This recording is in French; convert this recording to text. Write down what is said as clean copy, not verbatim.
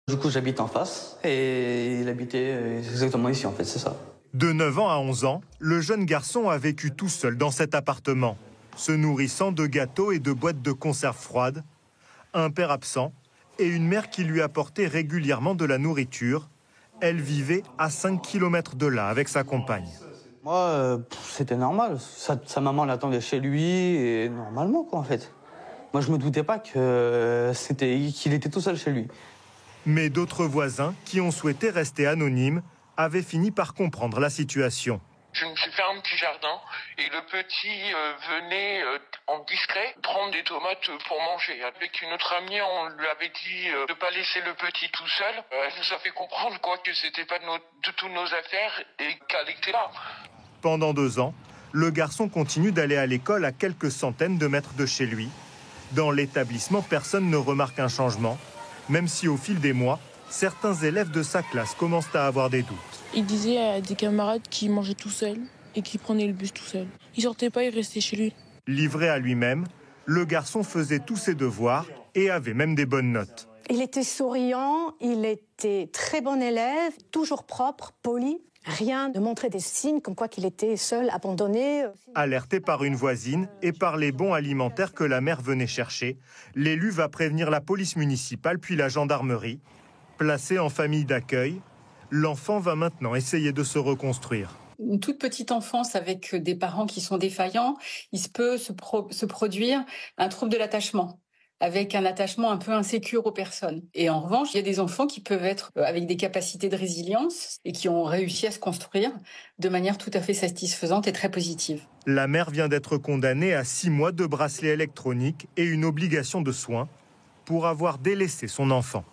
Du coup, j'habite en face et il habitait exactement ici, en fait, c'est ça. De 9 ans à 11 ans, le jeune garçon a vécu tout seul dans cet appartement, se nourrissant de gâteaux et de boîtes de conserve froides, un père absent et une mère qui lui apportait régulièrement de la nourriture. Elle vivait à 5 km de là avec sa compagne. Moi, c'était normal. Sa maman l'attendait chez lui et normalement, quoi, en fait. Moi, je me doutais pas qu'il était tout seul chez lui. Mais d'autres voisins qui ont souhaité rester anonymes avaient fini par comprendre la situation. Je me suis fait un petit jardin et le petit venait en discret prendre des tomates pour manger. Avec une autre amie, on lui avait dit de ne pas laisser le petit tout seul. Elle nous a fait comprendre que c'était pas de toutes nos affaires et qu'elle était là. Pendant 2 ans, le garçon continue d'aller à l'école à quelques centaines de mètres de chez lui. Dans l'établissement, personne ne remarque un changement, même si au fil des mois, certains élèves de sa classe commencent à avoir des doutes. Il disait à des camarades qu'il mangeait tout seul et qu'il prenait le bus tout seul. Il sortait pas, il restait chez lui. Livré à lui-même, le garçon faisait tous ses devoirs et avait même des bonnes notes. Il était souriant, il était très bon élève, toujours propre, poli. Rien ne montrait des signes comme quoi qu'il était seul, abandonné. Alerté par une voisine et par les bons alimentaires que la mère venait chercher, l'élu va prévenir la police municipale puis la gendarmerie. Placé en famille d'accueil, l'enfant va maintenant essayer de se reconstruire. Une toute petite enfance avec des parents qui sont défaillants, il peut se produire un trouble de l'attachement, avec un attachement un peu insécure aux personnes. Et en revanche, il y a des enfants qui peuvent être avec des capacités de résilience et qui ont réussi à se construire de manière tout à fait satisfaisante et très positive. La mère vient d'être condamnée à 6 mois de bracelet électronique et une obligation de soins pour avoir délaissé son enfant.